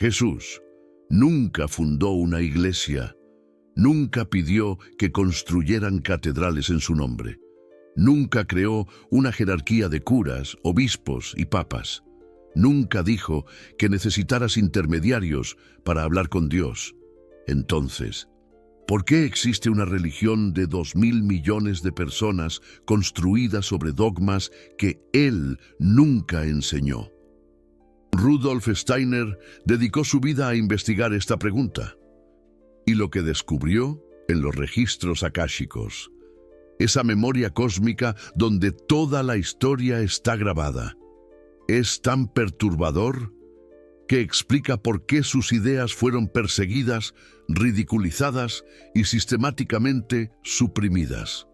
Jesús nunca fundó una iglesia, nunca pidió que construyeran catedrales en su nombre, nunca creó una jerarquía de curas, obispos y papas, nunca dijo que necesitaras intermediarios para hablar con Dios. Entonces, ¿por qué existe una religión de 2.000 millones de personas construida sobre dogmas que Él nunca enseñó? Rudolf Steiner dedicó su vida a investigar esta pregunta. Y lo que descubrió en los registros akáshicos, esa memoria cósmica donde toda la historia está grabada, es tan perturbador que explica por qué sus ideas fueron perseguidas, ridiculizadas y sistemáticamente suprimidas.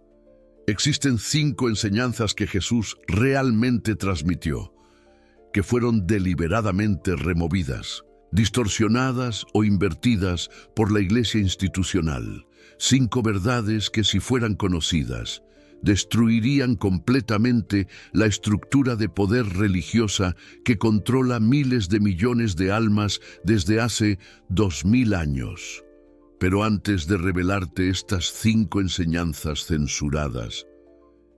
Existen 5 enseñanzas que Jesús realmente transmitió, que fueron deliberadamente removidas, distorsionadas o invertidas por la Iglesia institucional. 5 verdades que, si fueran conocidas, destruirían completamente la estructura de poder religiosa que controla miles de millones de almas desde hace 2000 años. Pero antes de revelarte estas 5 enseñanzas censuradas,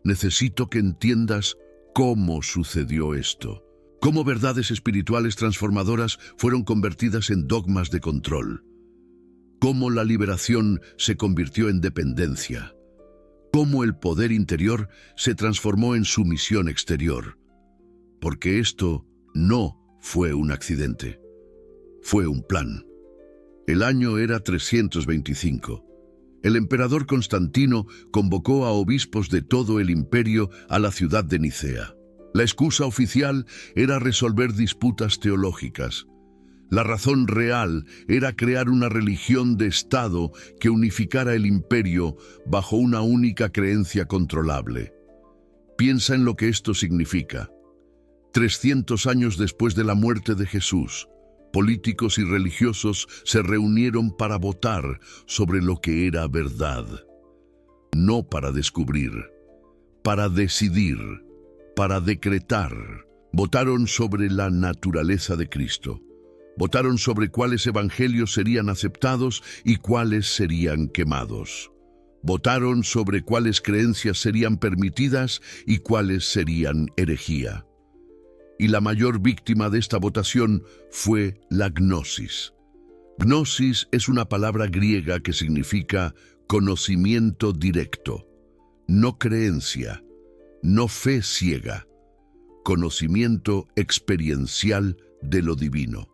necesito que entiendas cómo sucedió esto, cómo verdades espirituales transformadoras fueron convertidas en dogmas de control, cómo la liberación se convirtió en dependencia, cómo el poder interior se transformó en sumisión exterior. Porque esto no fue un accidente, fue un plan. El año era 325. El emperador Constantino convocó a obispos de todo el imperio a la ciudad de Nicea. La excusa oficial era resolver disputas teológicas. La razón real era crear una religión de Estado que unificara el imperio bajo una única creencia controlable. Piensa en lo que esto significa. 300 años después de la muerte de Jesús, políticos y religiosos se reunieron para votar sobre lo que era verdad. No para descubrir, para decidir, para decretar. Votaron sobre la naturaleza de Cristo. Votaron sobre cuáles evangelios serían aceptados y cuáles serían quemados. Votaron sobre cuáles creencias serían permitidas y cuáles serían herejía. Y la mayor víctima de esta votación fue la gnosis. Gnosis es una palabra griega que significa conocimiento directo, no creencia, no fe ciega, conocimiento experiencial de lo divino.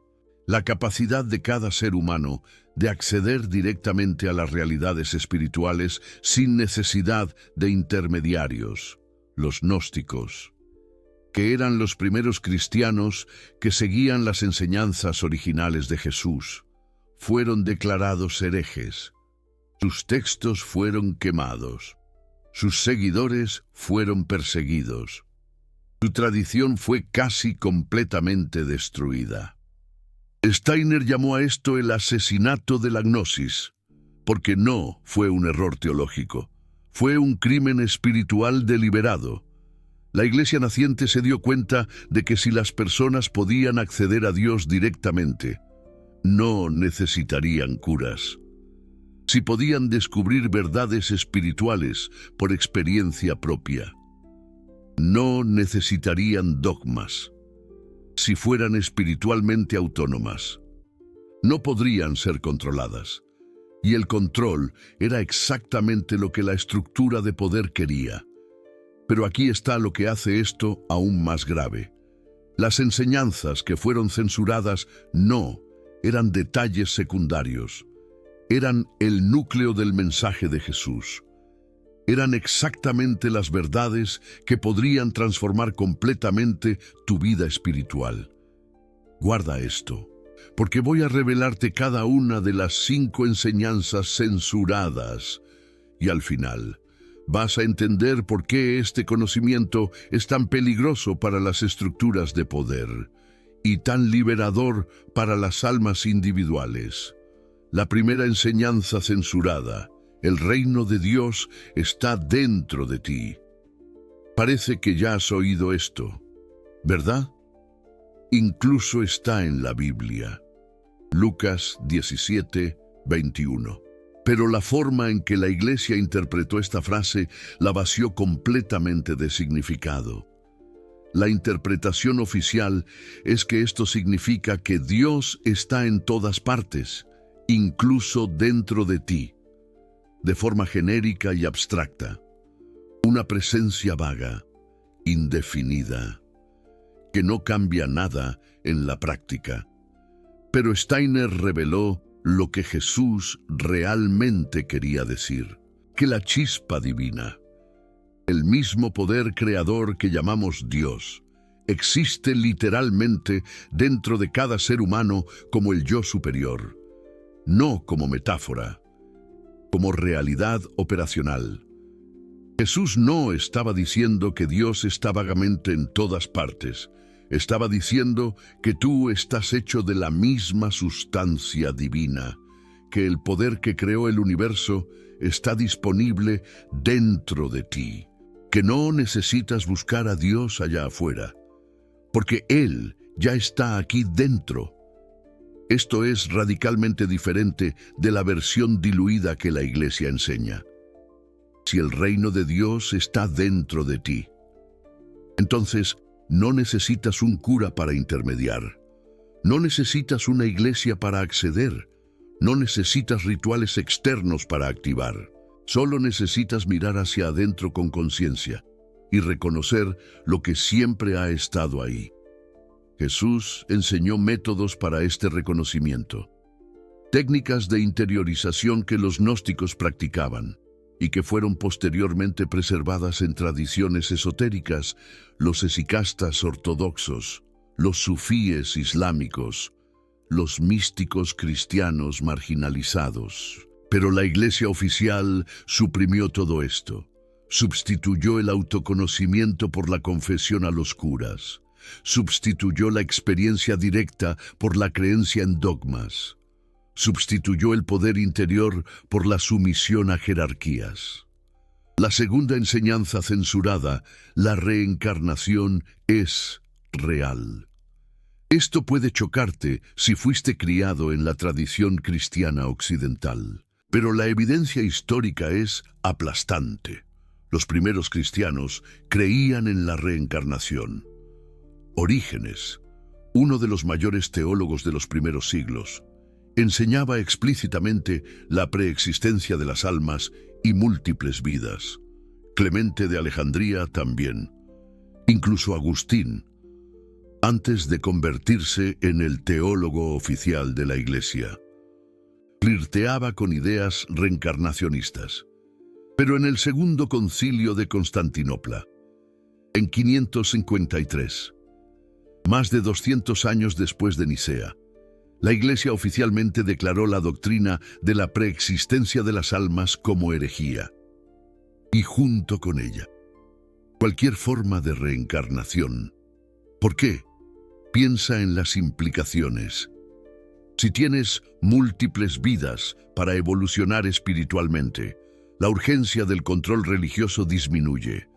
La capacidad de cada ser humano de acceder directamente a las realidades espirituales sin necesidad de intermediarios, los gnósticos, que eran los primeros cristianos que seguían las enseñanzas originales de Jesús, fueron declarados herejes. Sus textos fueron quemados. Sus seguidores fueron perseguidos. Su tradición fue casi completamente destruida. Steiner llamó a esto el asesinato de la gnosis, porque no fue un error teológico, fue un crimen espiritual deliberado. La Iglesia naciente se dio cuenta de que si las personas podían acceder a Dios directamente, no necesitarían curas. Si podían descubrir verdades espirituales por experiencia propia, no necesitarían dogmas. Si fueran espiritualmente autónomas, no podrían ser controladas. Y el control era exactamente lo que la estructura de poder quería. Pero aquí está lo que hace esto aún más grave. Las enseñanzas que fueron censuradas no eran detalles secundarios. Eran el núcleo del mensaje de Jesús. Eran exactamente las verdades que podrían transformar completamente tu vida espiritual. Guarda esto, porque voy a revelarte cada una de las 5 enseñanzas censuradas, y al final vas a entender por qué este conocimiento es tan peligroso para las estructuras de poder y tan liberador para las almas individuales. La primera enseñanza censurada: el reino de Dios está dentro de ti. Parece que ya has oído esto, ¿verdad? Incluso está en la Biblia. Lucas 17, 21. Pero la forma en que la Iglesia interpretó esta frase la vació completamente de significado. La interpretación oficial es que esto significa que Dios está en todas partes, incluso dentro de ti, de forma genérica y abstracta. Una presencia vaga, indefinida, que no cambia nada en la práctica. Pero Steiner reveló lo que Jesús realmente quería decir, que la chispa divina, el mismo poder creador que llamamos Dios, existe literalmente dentro de cada ser humano como el yo superior, no como metáfora, como realidad operacional. Jesús no estaba diciendo que Dios está vagamente en todas partes. Estaba diciendo que tú estás hecho de la misma sustancia divina, que el poder que creó el universo está disponible dentro de ti, que no necesitas buscar a Dios allá afuera, porque Él ya está aquí dentro. Esto es radicalmente diferente de la versión diluida que la Iglesia enseña. Si el reino de Dios está dentro de ti, entonces no necesitas un cura para intermediar. No necesitas una iglesia para acceder. No necesitas rituales externos para activar. Solo necesitas mirar hacia adentro con conciencia y reconocer lo que siempre ha estado ahí. Jesús enseñó métodos para este reconocimiento, técnicas de interiorización que los gnósticos practicaban y que fueron posteriormente preservadas en tradiciones esotéricas, los esicastas ortodoxos, los sufíes islámicos, los místicos cristianos marginalizados. Pero la Iglesia oficial suprimió todo esto, sustituyó el autoconocimiento por la confesión a los curas, sustituyó la experiencia directa por la creencia en dogmas, sustituyó el poder interior por la sumisión a jerarquías. La segunda enseñanza censurada, la reencarnación, es real. Esto puede chocarte si fuiste criado en la tradición cristiana occidental, pero la evidencia histórica es aplastante. Los primeros cristianos creían en la reencarnación. Orígenes, uno de los mayores teólogos de los primeros siglos, enseñaba explícitamente la preexistencia de las almas y múltiples vidas. Clemente de Alejandría también. Incluso Agustín, antes de convertirse en el teólogo oficial de la Iglesia, flirteaba con ideas reencarnacionistas. Pero en el Segundo Concilio de Constantinopla, en 553, más de 200 años después de Nicea, la Iglesia oficialmente declaró la doctrina de la preexistencia de las almas como herejía. Y junto con ella, cualquier forma de reencarnación. ¿Por qué? Piensa en las implicaciones. Si tienes múltiples vidas para evolucionar espiritualmente, la urgencia del control religioso disminuye.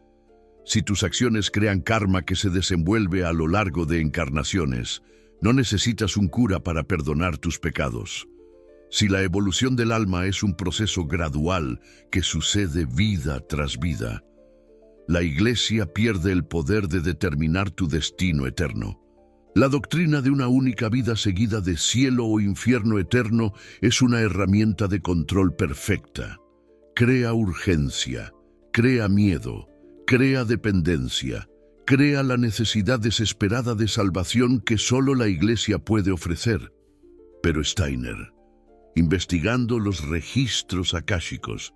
Si tus acciones crean karma que se desenvuelve a lo largo de encarnaciones, no necesitas un cura para perdonar tus pecados. Si la evolución del alma es un proceso gradual que sucede vida tras vida, la Iglesia pierde el poder de determinar tu destino eterno. La doctrina de una única vida seguida de cielo o infierno eterno es una herramienta de control perfecta. Crea urgencia, crea miedo, crea dependencia, crea la necesidad desesperada de salvación que solo la Iglesia puede ofrecer. Pero Steiner, investigando los registros akáshicos,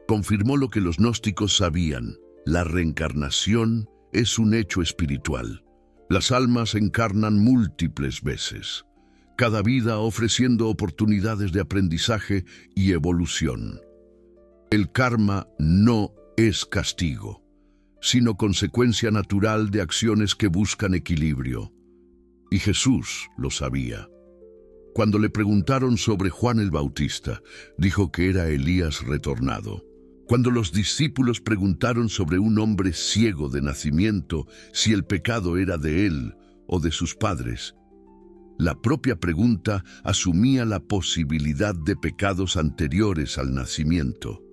confirmó lo que los gnósticos sabían: la reencarnación es un hecho espiritual. Las almas encarnan múltiples veces, cada vida ofreciendo oportunidades de aprendizaje y evolución. El karma no es castigo, sino consecuencia natural de acciones que buscan equilibrio. Y Jesús lo sabía. Cuando le preguntaron sobre Juan el Bautista, dijo que era Elías retornado. Cuando los discípulos preguntaron sobre un hombre ciego de nacimiento, si el pecado era de él o de sus padres, La propia pregunta asumía la posibilidad de pecados anteriores al nacimiento.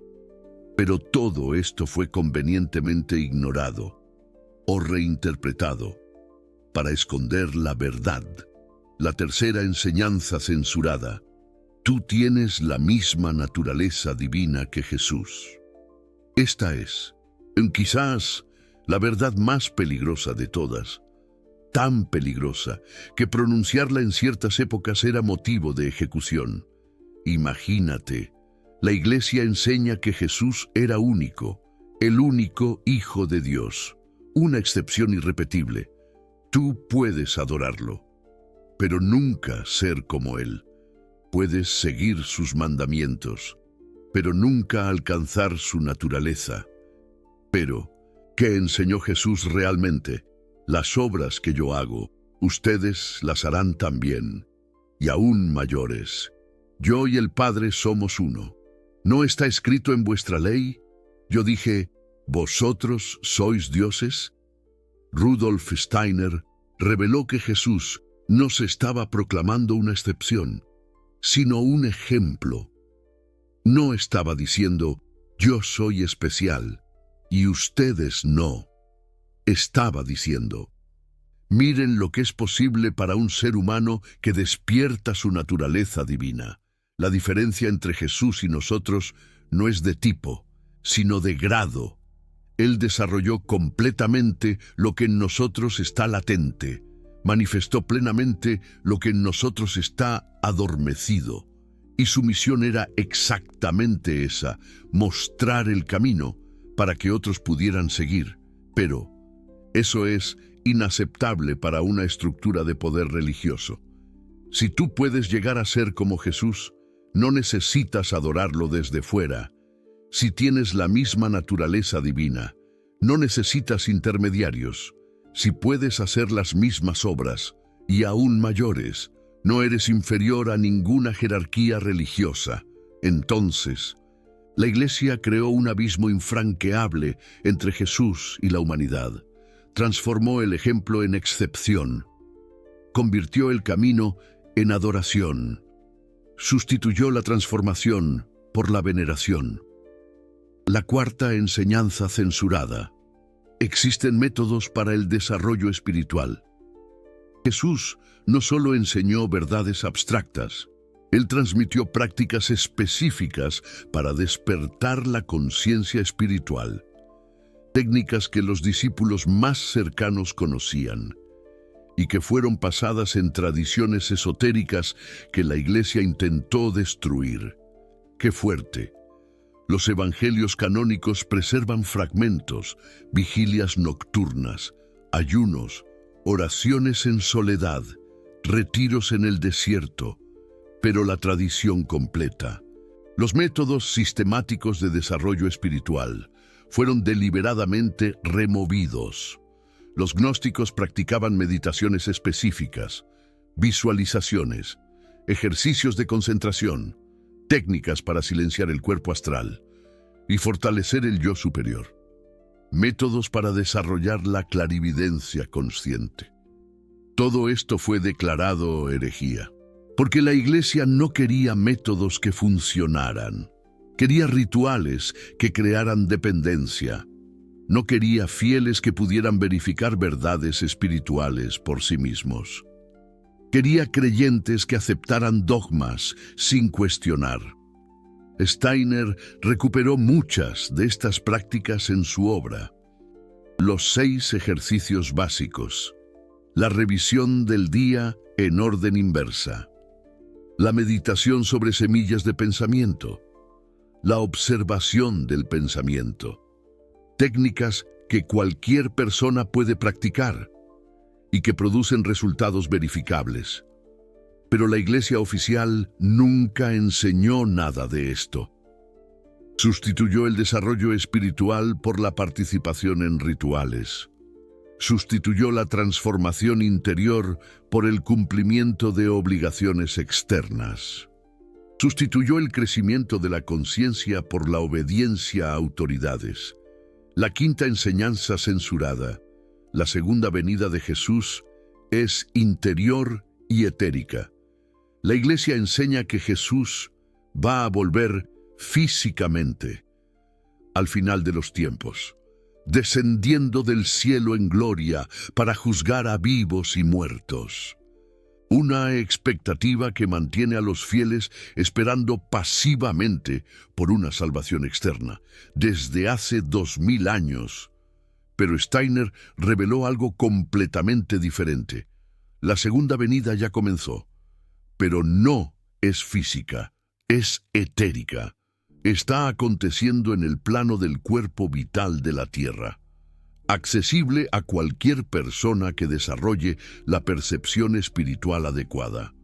Pero todo esto fue convenientemente ignorado o reinterpretado para esconder la verdad. La tercera enseñanza censurada: tú tienes la misma naturaleza divina que Jesús. Esta es, quizás, la verdad más peligrosa de todas. Tan peligrosa que pronunciarla en ciertas épocas era motivo de ejecución. Imagínate, la Iglesia enseña que Jesús era único, el único Hijo de Dios, una excepción irrepetible. Tú puedes adorarlo, pero nunca ser como Él. Puedes seguir sus mandamientos, pero nunca alcanzar su naturaleza. Pero, ¿qué enseñó Jesús realmente? Las obras que yo hago, ustedes las harán también, y aún mayores. Yo y el Padre somos uno. ¿No está escrito en vuestra ley? Yo dije, ¿vosotros sois dioses? Rudolf Steiner reveló que Jesús no se estaba proclamando una excepción, sino un ejemplo. No estaba diciendo, yo soy especial, y ustedes no. Estaba diciendo, miren lo que es posible para un ser humano que despierta su naturaleza divina. La diferencia entre Jesús y nosotros no es de tipo, sino de grado. Él desarrolló completamente lo que en nosotros está latente, manifestó plenamente lo que en nosotros está adormecido, y su misión era exactamente esa: mostrar el camino para que otros pudieran seguir. Pero eso es inaceptable para una estructura de poder religioso. Si tú puedes llegar a ser como Jesús, no necesitas adorarlo desde fuera. Si tienes la misma naturaleza divina, no necesitas intermediarios. Si puedes hacer las mismas obras, y aún mayores, no eres inferior a ninguna jerarquía religiosa. Entonces, la Iglesia creó un abismo infranqueable entre Jesús y la humanidad. Transformó el ejemplo en excepción. Convirtió el camino en adoración. Sustituyó la transformación por la veneración. La cuarta enseñanza censurada: existen métodos para el desarrollo espiritual. Jesús no solo enseñó verdades abstractas, Él transmitió prácticas específicas para despertar la conciencia espiritual, técnicas que los discípulos más cercanos conocían y que fueron pasadas en tradiciones esotéricas que la Iglesia intentó destruir. ¡Qué fuerte! Los evangelios canónicos preservan fragmentos, vigilias nocturnas, ayunos, oraciones en soledad, retiros en el desierto, pero la tradición completa. Los métodos sistemáticos de desarrollo espiritual fueron deliberadamente removidos. Los gnósticos practicaban meditaciones específicas, visualizaciones, ejercicios de concentración, técnicas para silenciar el cuerpo astral y fortalecer el yo superior, métodos para desarrollar la clarividencia consciente. Todo esto fue declarado herejía, porque la Iglesia no quería métodos que funcionaran, quería rituales que crearan dependencia, no quería fieles que pudieran verificar verdades espirituales por sí mismos. Quería creyentes que aceptaran dogmas sin cuestionar. Steiner recuperó muchas de estas prácticas en su obra. Los 6 ejercicios básicos. La revisión del día en orden inversa. La meditación sobre semillas de pensamiento. La observación del pensamiento. Técnicas que cualquier persona puede practicar y que producen resultados verificables. Pero la Iglesia oficial nunca enseñó nada de esto. Sustituyó el desarrollo espiritual por la participación en rituales. Sustituyó la transformación interior por el cumplimiento de obligaciones externas. Sustituyó el crecimiento de la conciencia por la obediencia a autoridades. La quinta enseñanza censurada: la segunda venida de Jesús es interior y etérica. La Iglesia enseña que Jesús va a volver físicamente al final de los tiempos, descendiendo del cielo en gloria para juzgar a vivos y muertos. Una expectativa que mantiene a los fieles esperando pasivamente por una salvación externa, desde hace 2000 años. Pero Steiner reveló algo completamente diferente. La segunda venida ya comenzó, pero no es física, es etérica. Está aconteciendo en el plano del cuerpo vital de la tierra, accesible a cualquier persona que desarrolle la percepción espiritual adecuada.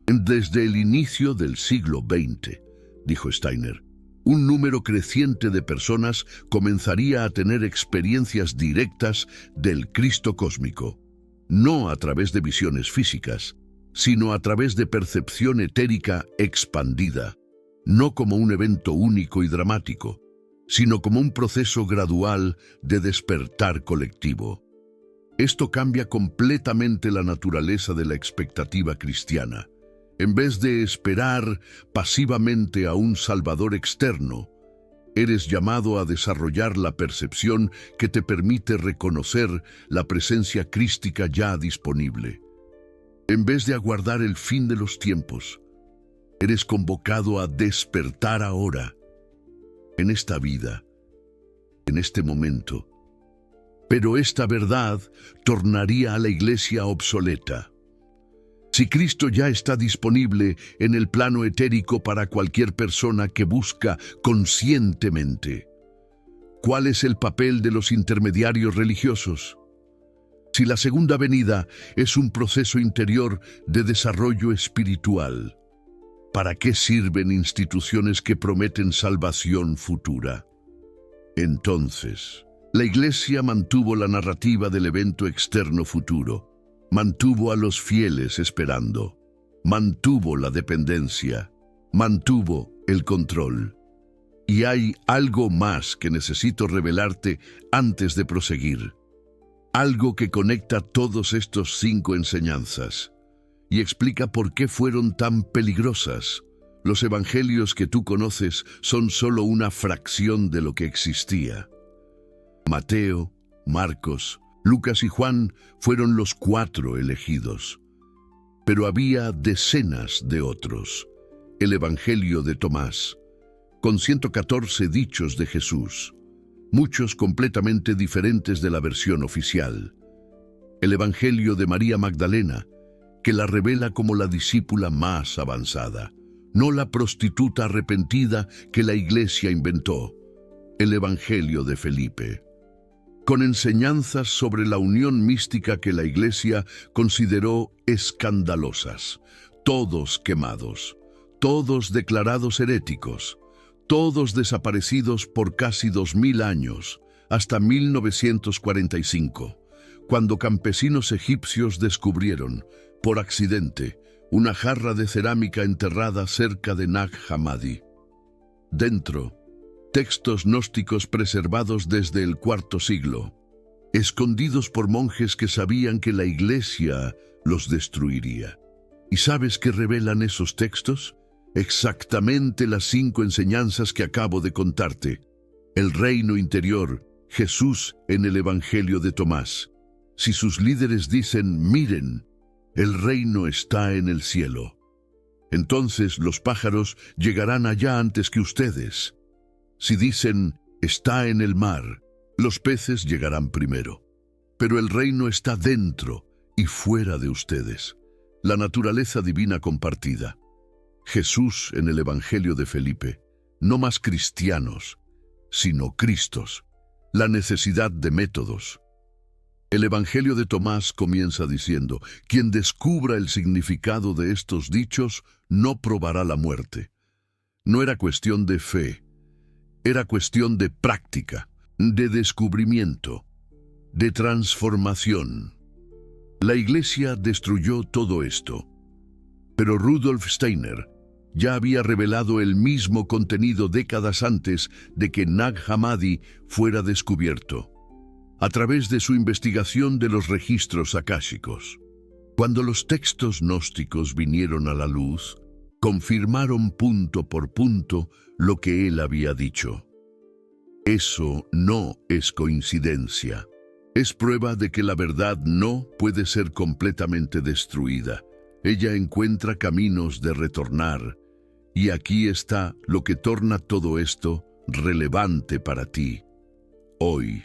Desde el inicio del siglo XX, dijo Steiner, un número creciente de personas comenzaría a tener experiencias directas del Cristo cósmico, no a través de visiones físicas, sino a través de percepción etérica expandida, no como un evento único y dramático, sino como un proceso gradual de despertar colectivo. Esto cambia completamente la naturaleza de la expectativa cristiana. En vez de esperar pasivamente a un Salvador externo, eres llamado a desarrollar la percepción que te permite reconocer la presencia crística ya disponible. En vez de aguardar el fin de los tiempos, eres convocado a despertar ahora, en esta vida, en este momento. Pero esta verdad tornaría a la Iglesia obsoleta. Si Cristo ya está disponible en el plano etérico para cualquier persona que busca conscientemente, ¿cuál es el papel de los intermediarios religiosos? Si la segunda venida es un proceso interior de desarrollo espiritual, ¿para qué sirven instituciones que prometen salvación futura? Entonces, la Iglesia mantuvo la narrativa del evento externo futuro, mantuvo a los fieles esperando, mantuvo la dependencia, mantuvo el control. Y hay algo más que necesito revelarte antes de proseguir. Algo que conecta todos estos 5 enseñanzas y explica por qué fueron tan peligrosas. Los evangelios que tú conoces son solo una fracción de lo que existía. Mateo, Marcos, Lucas y Juan fueron los 4 elegidos. Pero había decenas de otros. El Evangelio de Tomás, con 114 dichos de Jesús, muchos completamente diferentes de la versión oficial. El Evangelio de María Magdalena, que la revela como la discípula más avanzada, no la prostituta arrepentida que la Iglesia inventó. El Evangelio de Felipe, con enseñanzas sobre la unión mística que la Iglesia consideró escandalosas, todos quemados, todos declarados heréticos, todos desaparecidos por casi 2000 años, hasta 1945, cuando campesinos egipcios descubrieron, por accidente, una jarra de cerámica enterrada cerca de Nag Hammadi. Dentro, textos gnósticos preservados desde el IV siglo, escondidos por monjes que sabían que la Iglesia los destruiría. ¿Y sabes qué revelan esos textos? Exactamente las 5 enseñanzas que acabo de contarte. El reino interior, Jesús en el Evangelio de Tomás. Si sus líderes dicen, miren, el reino está en el cielo, entonces los pájaros llegarán allá antes que ustedes. Si dicen, está en el mar, los peces llegarán primero. Pero el reino está dentro y fuera de ustedes. La naturaleza divina compartida. Jesús en el Evangelio de Felipe, no más cristianos, sino Cristos. La necesidad de métodos. El Evangelio de Tomás comienza diciendo, quien descubra el significado de estos dichos no probará la muerte. No era cuestión de fe, era cuestión de práctica, de descubrimiento, de transformación. La Iglesia destruyó todo esto, pero Rudolf Steiner ya había revelado el mismo contenido décadas antes de que Nag Hammadi fuera descubierto, a través de su investigación de los registros akáshicos. Cuando los textos gnósticos vinieron a la luz, confirmaron punto por punto lo que él había dicho. Eso no es coincidencia. Es prueba de que la verdad no puede ser completamente destruida. Ella encuentra caminos de retornar. Y aquí está lo que torna todo esto relevante para ti. Hoy,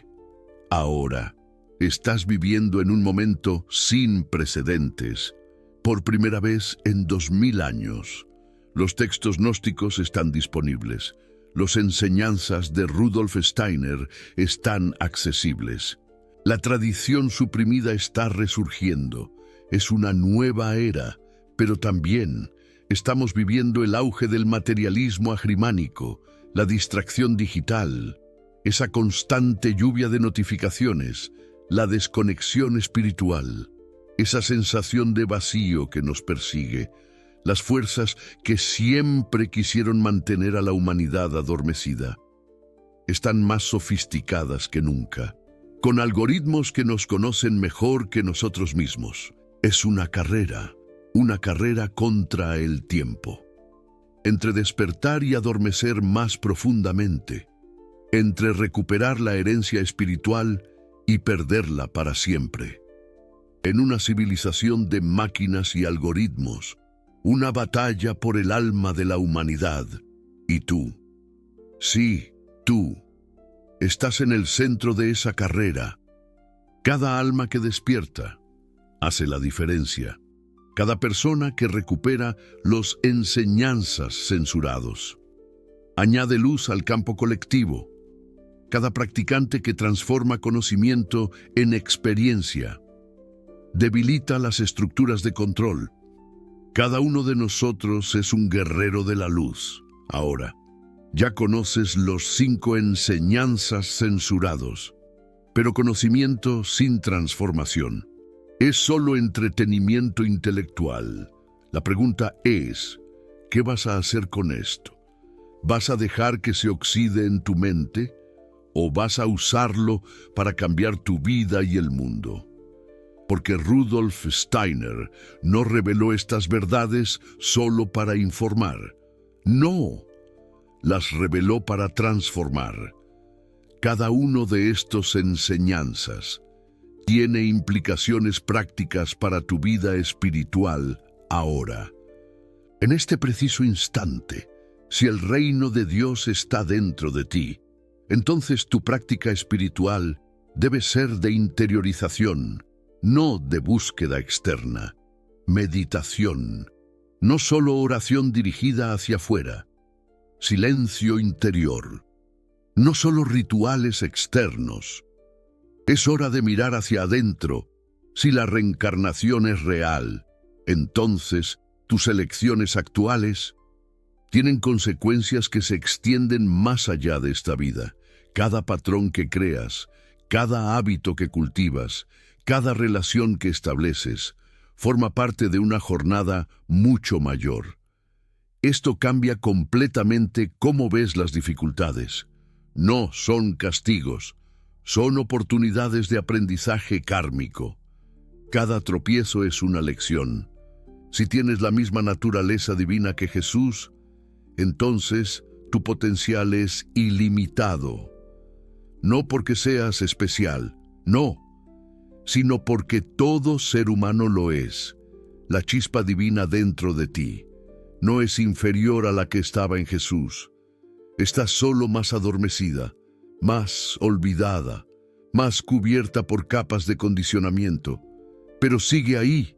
ahora, estás viviendo en un momento sin precedentes. Por primera vez en 2000 años. Los textos gnósticos están disponibles. Las enseñanzas de Rudolf Steiner están accesibles. La tradición suprimida está resurgiendo. Es una nueva era, pero también estamos viviendo el auge del materialismo agrimánico, la distracción digital, esa constante lluvia de notificaciones, la desconexión espiritual, esa sensación de vacío que nos persigue, las fuerzas que siempre quisieron mantener a la humanidad adormecida. Están más sofisticadas que nunca, con algoritmos que nos conocen mejor que nosotros mismos. Es una carrera contra el tiempo. Entre despertar y adormecer más profundamente, entre recuperar la herencia espiritual y perderla para siempre. En una civilización de máquinas y algoritmos, una batalla por el alma de la humanidad. Y tú, sí, tú, estás en el centro de esa carrera. Cada alma que despierta hace la diferencia. Cada persona que recupera los enseñanzas censurados. Añade luz al campo colectivo. Cada practicante que transforma conocimiento en experiencia. Debilita las estructuras de control. Cada uno de nosotros es un guerrero de la luz. Ahora, ya conoces los 5 enseñanzas censurados, pero conocimiento sin transformación es solo entretenimiento intelectual. La pregunta es, ¿qué vas a hacer con esto? ¿Vas a dejar que se oxide en tu mente? ¿O vas a usarlo para cambiar tu vida y el mundo? Porque Rudolf Steiner no reveló estas verdades solo para informar. No, las reveló para transformar. Cada uno de estos enseñanzas tiene implicaciones prácticas para tu vida espiritual ahora. En este preciso instante, si el reino de Dios está dentro de ti, entonces tu práctica espiritual debe ser de interiorización, no de búsqueda externa. Meditación, no solo oración dirigida hacia afuera. Silencio interior, no solo rituales externos. Es hora de mirar hacia adentro. Si la reencarnación es real, entonces tus elecciones actuales tienen consecuencias que se extienden más allá de esta vida. Cada patrón que creas, cada hábito que cultivas, cada relación que estableces, forma parte de una jornada mucho mayor. Esto cambia completamente cómo ves las dificultades. No son castigos, son oportunidades de aprendizaje kármico. Cada tropiezo es una lección. Si tienes la misma naturaleza divina que Jesús, entonces tu potencial es ilimitado. No porque seas especial, no, sino porque todo ser humano lo es. La chispa divina dentro de ti no es inferior a la que estaba en Jesús. Está solo más adormecida, más olvidada, más cubierta por capas de condicionamiento, pero sigue ahí,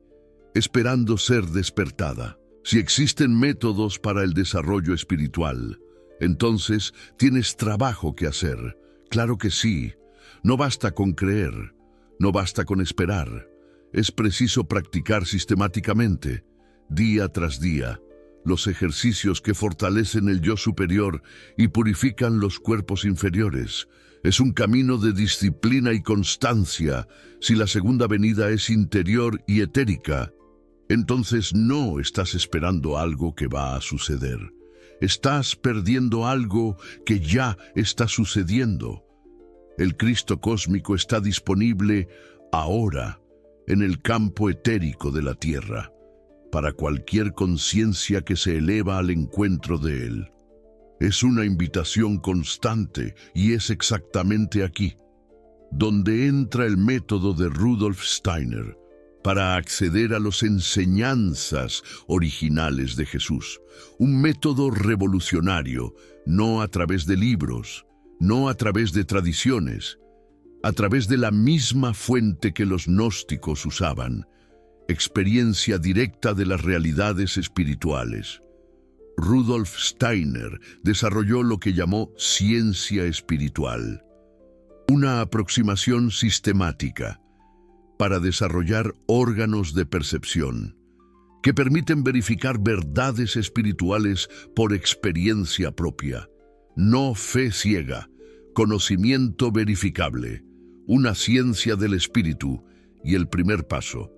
esperando ser despertada. Si existen métodos para el desarrollo espiritual, entonces tienes trabajo que hacer. Claro que sí. No basta con creer, no basta con esperar. Es preciso practicar sistemáticamente, día tras día, los ejercicios que fortalecen el yo superior y purifican los cuerpos inferiores. Es un camino de disciplina y constancia. Si la segunda venida es interior y etérica, entonces no estás esperando algo que va a suceder. Estás perdiendo algo que ya está sucediendo. El Cristo cósmico está disponible ahora en el campo etérico de la tierra, para cualquier conciencia que se eleva al encuentro de él. Es una invitación constante y es exactamente aquí donde entra el método de Rudolf Steiner para acceder a las enseñanzas originales de Jesús. Un método revolucionario, no a través de libros, no a través de tradiciones, a través de la misma fuente que los gnósticos usaban, experiencia directa de las realidades espirituales. Rudolf Steiner desarrolló lo que llamó ciencia espiritual, una aproximación sistemática para desarrollar órganos de percepción que permiten verificar verdades espirituales por experiencia propia, no fe ciega, conocimiento verificable, una ciencia del espíritu. Y el primer paso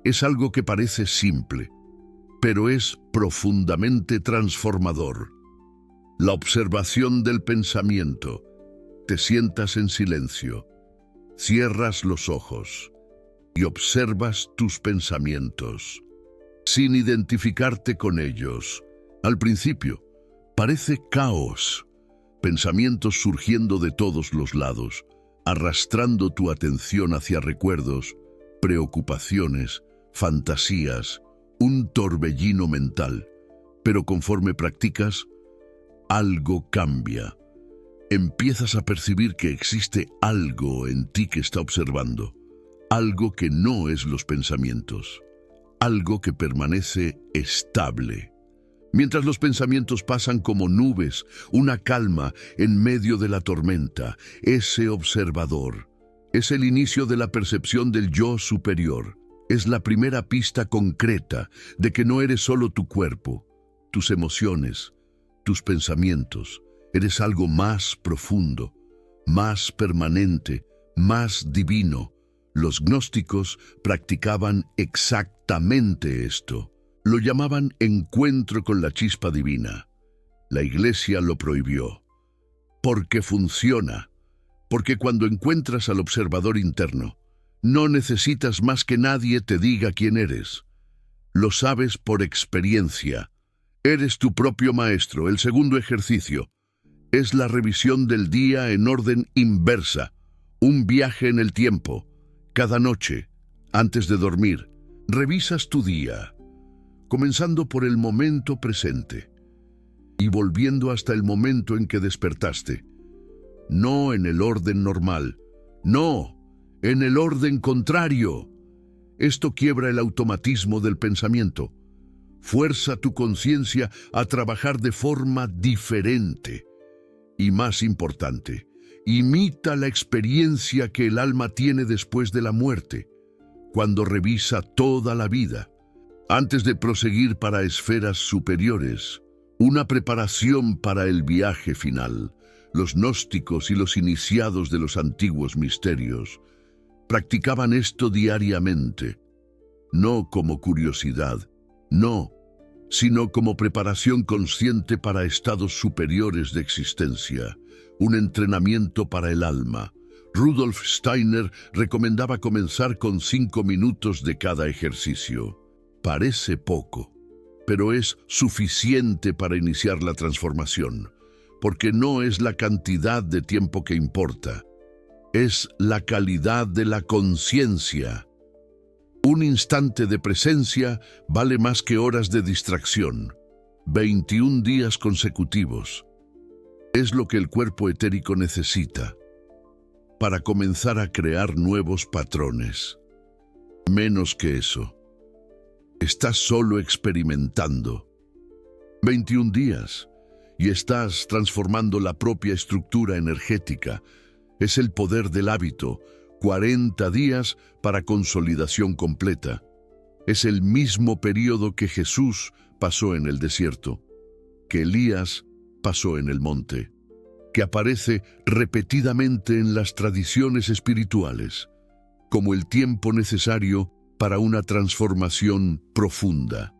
es algo que parece simple, pero es profundamente transformador. La observación del pensamiento. Te sientas en silencio, cierras los ojos y observas tus pensamientos, sin identificarte con ellos. Al principio, parece caos, pensamientos surgiendo de todos los lados, arrastrando tu atención hacia recuerdos, preocupaciones, fantasías, un torbellino mental. Pero conforme practicas, algo cambia. Empiezas a percibir que existe algo en ti que está observando, algo que no es los pensamientos, algo que permanece estable. Mientras los pensamientos pasan como nubes, una calma en medio de la tormenta, ese observador es el inicio de la percepción del yo superior. Es la primera pista concreta de que no eres solo tu cuerpo, tus emociones, tus pensamientos. Eres algo más profundo, más permanente, más divino. Los gnósticos practicaban exactamente esto. Lo llamaban encuentro con la chispa divina. La Iglesia lo prohibió. Porque funciona. Porque cuando encuentras al observador interno, no necesitas más que nadie te diga quién eres. Lo sabes por experiencia. Eres tu propio maestro. El segundo ejercicio es la revisión del día en orden inversa, un viaje en el tiempo. Cada noche, antes de dormir, revisas tu día, comenzando por el momento presente y volviendo hasta el momento en que despertaste. No en el orden normal, no, en el orden contrario. Esto quiebra el automatismo del pensamiento. Fuerza tu conciencia a trabajar de forma diferente. Y más importante, imita la experiencia que el alma tiene después de la muerte, cuando revisa toda la vida. Antes de proseguir para esferas superiores, una preparación para el viaje final. Los gnósticos y los iniciados de los antiguos misterios practicaban esto diariamente, no como curiosidad, no, sino como preparación consciente para estados superiores de existencia, un entrenamiento para el alma. Rudolf Steiner recomendaba comenzar con 5 minutos de cada ejercicio. Parece poco, pero es suficiente para iniciar la transformación, porque no es la cantidad de tiempo que importa, es la calidad de la conciencia. Un instante de presencia vale más que horas de distracción. 21 días consecutivos es lo que el cuerpo etérico necesita para comenzar a crear nuevos patrones. Menos que eso. Estás solo experimentando. 21 días y estás transformando la propia estructura energética. Es el poder del hábito. 40 días para consolidación completa. Es el mismo periodo que Jesús pasó en el desierto, que Elías pasó en el monte, que aparece repetidamente en las tradiciones espirituales, como el tiempo necesario para una transformación profunda,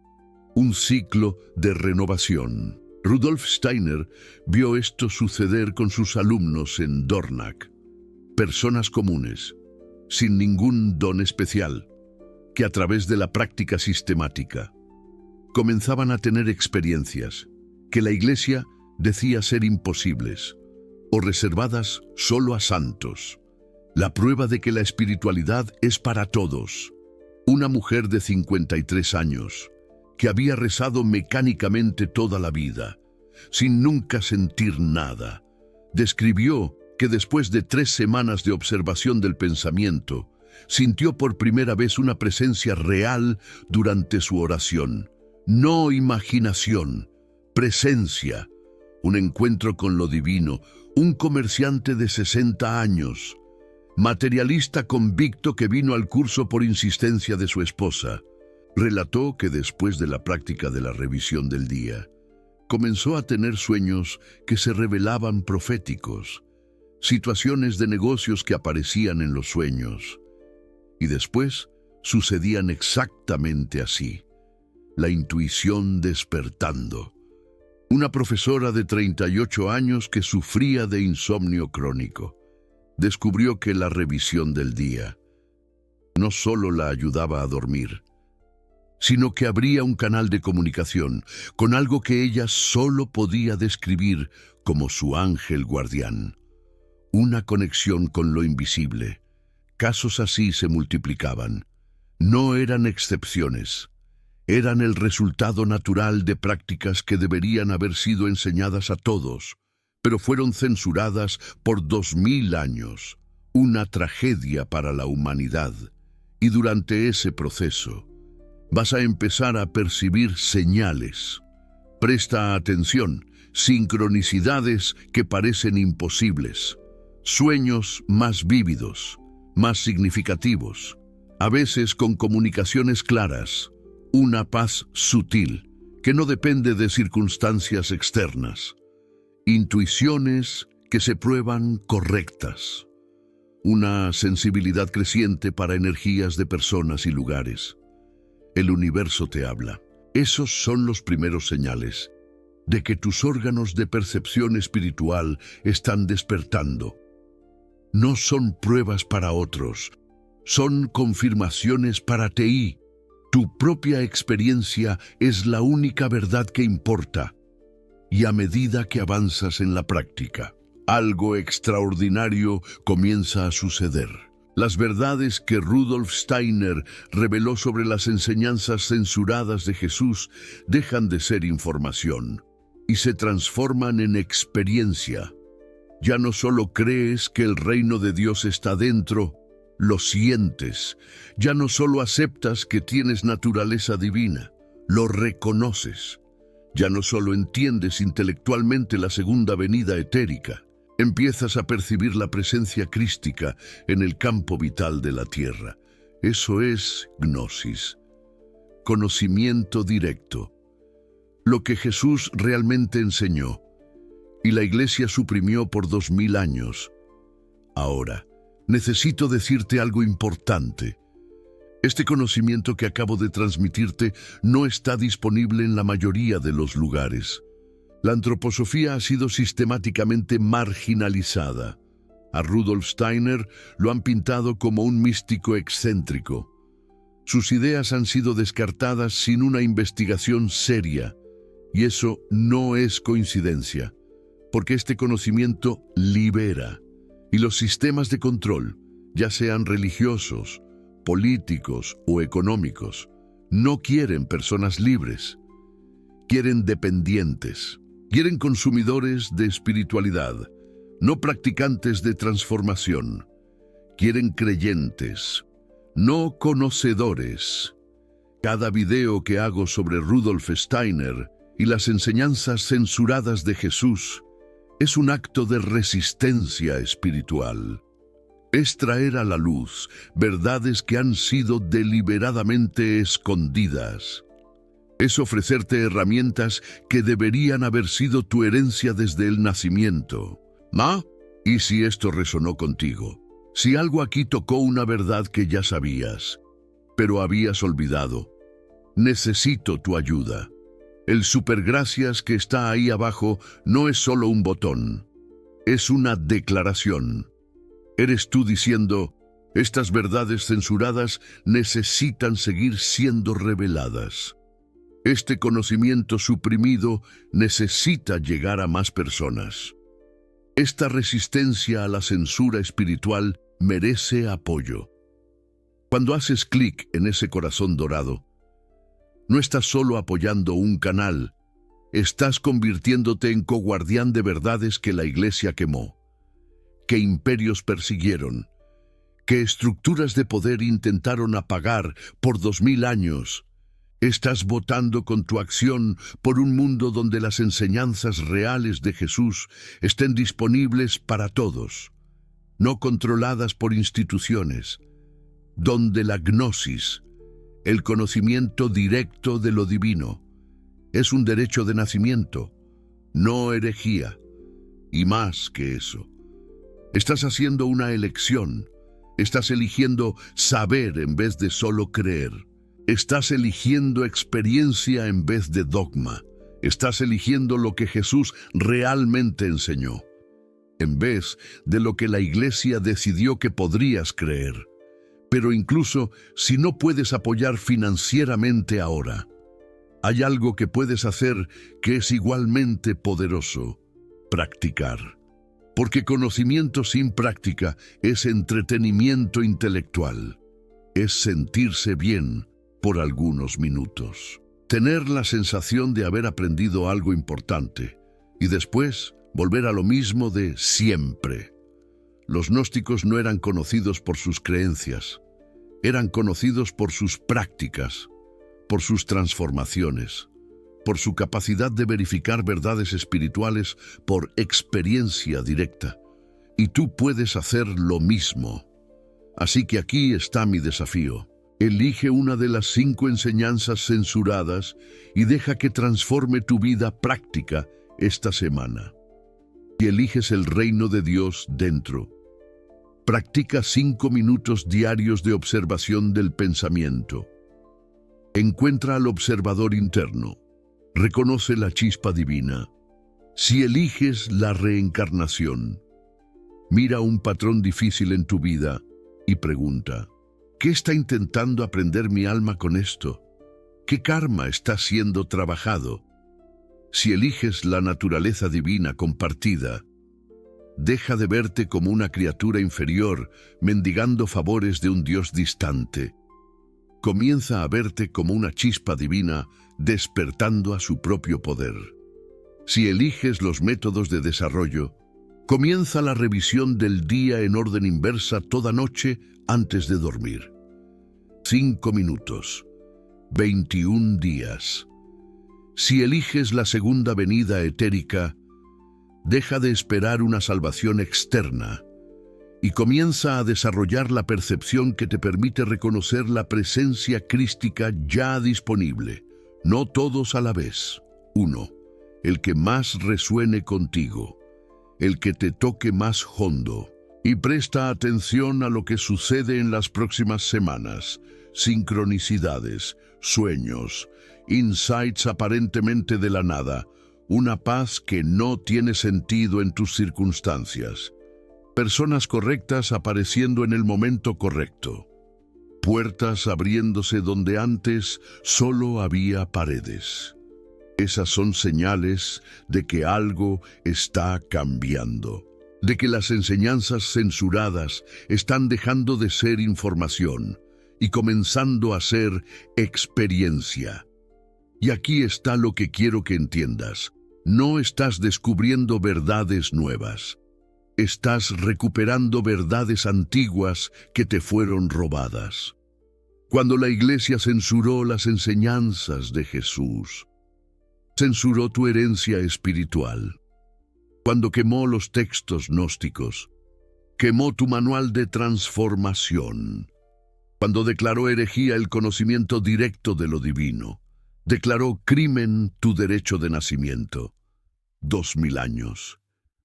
un ciclo de renovación. Rudolf Steiner vio esto suceder con sus alumnos en Dornach. Personas comunes, sin ningún don especial, que a través de la práctica sistemática comenzaban a tener experiencias que la Iglesia decía ser imposibles o reservadas solo a santos. La prueba de que la espiritualidad es para todos. Una mujer de 53 años, que había rezado mecánicamente toda la vida, sin nunca sentir nada, describió que después de 3 semanas de observación del pensamiento, sintió por primera vez una presencia real durante su oración. No imaginación, presencia, un encuentro con lo divino. Un comerciante de 60 años, materialista convicto que vino al curso por insistencia de su esposa, relató que después de la práctica de la revisión del día, comenzó a tener sueños que se revelaban proféticos, situaciones de negocios que aparecían en los sueños, y después sucedían exactamente así, la intuición despertando. Una profesora de 38 años que sufría de insomnio crónico descubrió que la revisión del día no solo la ayudaba a dormir, sino que abría un canal de comunicación con algo que ella solo podía describir como su ángel guardián. Una conexión con lo invisible. Casos así se multiplicaban. No eran excepciones. Eran el resultado natural de prácticas que deberían haber sido enseñadas a todos, pero fueron censuradas por 2000 años. Una tragedia para la humanidad. Y durante ese proceso, vas a empezar a percibir señales. Presta atención, sincronicidades que parecen imposibles. Sueños más vívidos, más significativos, a veces con comunicaciones claras. Una paz sutil, que no depende de circunstancias externas. Intuiciones que se prueban correctas. Una sensibilidad creciente para energías de personas y lugares. El universo te habla. Esos son los primeros señales de que tus órganos de percepción espiritual están despertando. No son pruebas para otros, son confirmaciones para ti. Tu propia experiencia es la única verdad que importa. Y a medida que avanzas en la práctica, algo extraordinario comienza a suceder. Las verdades que Rudolf Steiner reveló sobre las enseñanzas censuradas de Jesús dejan de ser información y se transforman en experiencia. Ya no solo crees que el reino de Dios está dentro, lo sientes. Ya no solo aceptas que tienes naturaleza divina, lo reconoces. Ya no solo entiendes intelectualmente la segunda venida etérica, empiezas a percibir la presencia crística en el campo vital de la tierra. Eso es gnosis, conocimiento directo, lo que Jesús realmente enseñó y la Iglesia suprimió por 2000 años. Ahora, necesito decirte algo importante. Este conocimiento que acabo de transmitirte no está disponible en la mayoría de los lugares. La antroposofía ha sido sistemáticamente marginalizada. A Rudolf Steiner lo han pintado como un místico excéntrico. Sus ideas han sido descartadas sin una investigación seria. Y eso no es coincidencia, porque este conocimiento libera. Y los sistemas de control, ya sean religiosos, políticos o económicos, no quieren personas libres. Quieren dependientes. Quieren consumidores de espiritualidad, no practicantes de transformación. Quieren creyentes, no conocedores. Cada video que hago sobre Rudolf Steiner y las enseñanzas censuradas de Jesús es un acto de resistencia espiritual. Es traer a la luz verdades que han sido deliberadamente escondidas. Es ofrecerte herramientas que deberían haber sido tu herencia desde el nacimiento. ¿Ah? ¿Y si esto resonó contigo? Si algo aquí tocó una verdad que ya sabías, pero habías olvidado, necesito tu ayuda. El supergracias que está ahí abajo no es solo un botón, es una declaración. Eres tú diciendo, Estas verdades censuradas necesitan seguir siendo reveladas. Este conocimiento suprimido necesita llegar a más personas. Esta resistencia a la censura espiritual merece apoyo. Cuando haces clic en ese corazón dorado, no estás solo apoyando un canal, estás convirtiéndote en coguardián de verdades que la Iglesia quemó, que imperios persiguieron, que estructuras de poder intentaron apagar por 2000 años. Estás votando con tu acción por un mundo donde las enseñanzas reales de Jesús estén disponibles para todos, no controladas por instituciones, donde la gnosis, el conocimiento directo de lo divino, es un derecho de nacimiento, no herejía, y más que eso. Estás haciendo una elección, estás eligiendo saber en vez de solo creer. Estás eligiendo experiencia en vez de dogma. Estás eligiendo lo que Jesús realmente enseñó, en vez de lo que la Iglesia decidió que podrías creer. Pero incluso si no puedes apoyar financieramente ahora, hay algo que puedes hacer que es igualmente poderoso: practicar. Porque conocimiento sin práctica es entretenimiento intelectual. Es sentirse bien por algunos minutos. Tener la sensación de haber aprendido algo importante y después volver a lo mismo de siempre. Los gnósticos no eran conocidos por sus creencias, eran conocidos por sus prácticas, por sus transformaciones, por su capacidad de verificar verdades espirituales por experiencia directa. Y tú puedes hacer lo mismo. Así que aquí está mi desafío. Elige una de las 5 enseñanzas censuradas y deja que transforme tu vida práctica esta semana. Si eliges el reino de Dios dentro, practica 5 minutos diarios de observación del pensamiento. Encuentra al observador interno. Reconoce la chispa divina. Si eliges la reencarnación, mira un patrón difícil en tu vida y pregunta: ¿qué está intentando aprender mi alma con esto? ¿Qué karma está siendo trabajado? Si eliges la naturaleza divina compartida, deja de verte como una criatura inferior mendigando favores de un Dios distante. Comienza a verte como una chispa divina despertando a su propio poder. Si eliges los métodos de desarrollo, comienza la revisión del día en orden inversa toda noche antes de dormir. 5 minutos, 21 días. Si eliges la segunda venida etérica, deja de esperar una salvación externa y comienza a desarrollar la percepción que te permite reconocer la presencia crística ya disponible. No todos a la vez. 1. El que más resuene contigo, el que te toque más hondo. Y presta atención a lo que sucede en las próximas semanas. Sincronicidades, sueños, insights aparentemente de la nada, una paz que no tiene sentido en tus circunstancias. Personas correctas apareciendo en el momento correcto. Puertas abriéndose donde antes solo había paredes. Esas son señales de que algo está cambiando, de que las enseñanzas censuradas están dejando de ser información y comenzando a ser experiencia. Y aquí está lo que quiero que entiendas. No estás descubriendo verdades nuevas. Estás recuperando verdades antiguas que te fueron robadas. Cuando la Iglesia censuró las enseñanzas de Jesús, censuró tu herencia espiritual. Cuando quemó los textos gnósticos, quemó tu manual de transformación. Cuando declaró herejía el conocimiento directo de lo divino, declaró crimen tu derecho de nacimiento. 2000 años.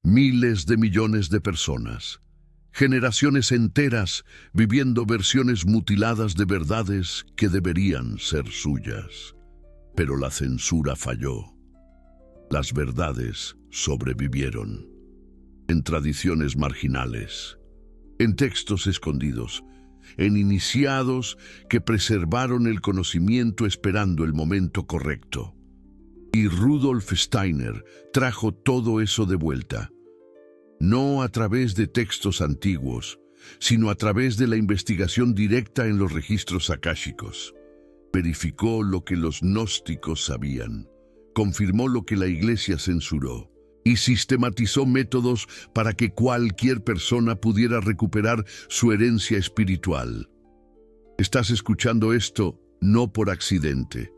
Miles de millones de personas, generaciones enteras viviendo versiones mutiladas de verdades que deberían ser suyas. Pero la censura falló. Las verdades sobrevivieron en tradiciones marginales, en textos escondidos, en iniciados que preservaron el conocimiento esperando el momento correcto. Y Rudolf Steiner trajo todo eso de vuelta, no a través de textos antiguos, sino a través de la investigación directa en los registros akáshicos. Verificó lo que los gnósticos sabían, confirmó lo que la Iglesia censuró y sistematizó métodos para que cualquier persona pudiera recuperar su herencia espiritual. Estás escuchando esto no por accidente.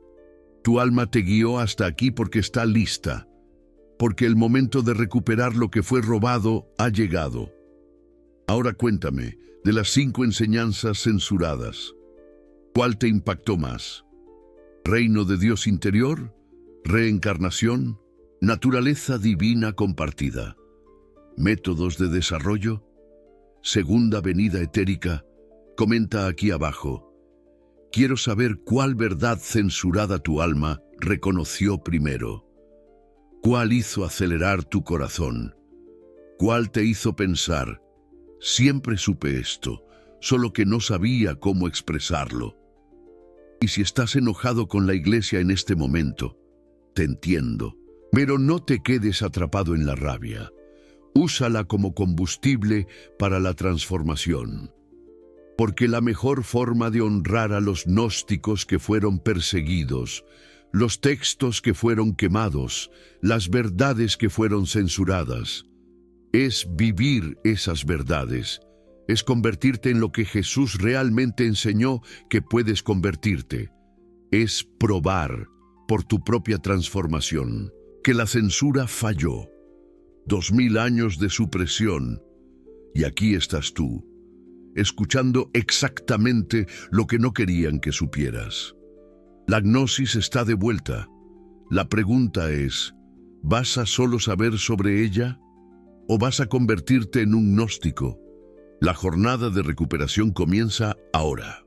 Tu alma te guió hasta aquí porque está lista, porque el momento de recuperar lo que fue robado ha llegado. Ahora cuéntame, de las 5 enseñanzas censuradas, ¿cuál te impactó más? ¿Reino de Dios interior? ¿Reencarnación? ¿Naturaleza divina compartida? ¿Métodos de desarrollo? ¿Segunda venida etérica? Comenta aquí abajo. Quiero saber cuál verdad censurada tu alma reconoció primero. ¿Cuál hizo acelerar tu corazón? ¿Cuál te hizo pensar? Siempre supe esto, solo que no sabía cómo expresarlo. Y si estás enojado con la Iglesia en este momento, te entiendo, pero no te quedes atrapado en la rabia. Úsala como combustible para la transformación. Porque la mejor forma de honrar a los gnósticos que fueron perseguidos, los textos que fueron quemados, las verdades que fueron censuradas, es vivir esas verdades, es convertirte en lo que Jesús realmente enseñó que puedes convertirte, es probar por tu propia transformación que la censura falló, 2000 años de supresión, y aquí estás tú, escuchando exactamente lo que no querían que supieras. La gnosis está de vuelta. La pregunta es, ¿vas a solo saber sobre ella? ¿O vas a convertirte en un gnóstico? La jornada de recuperación comienza ahora.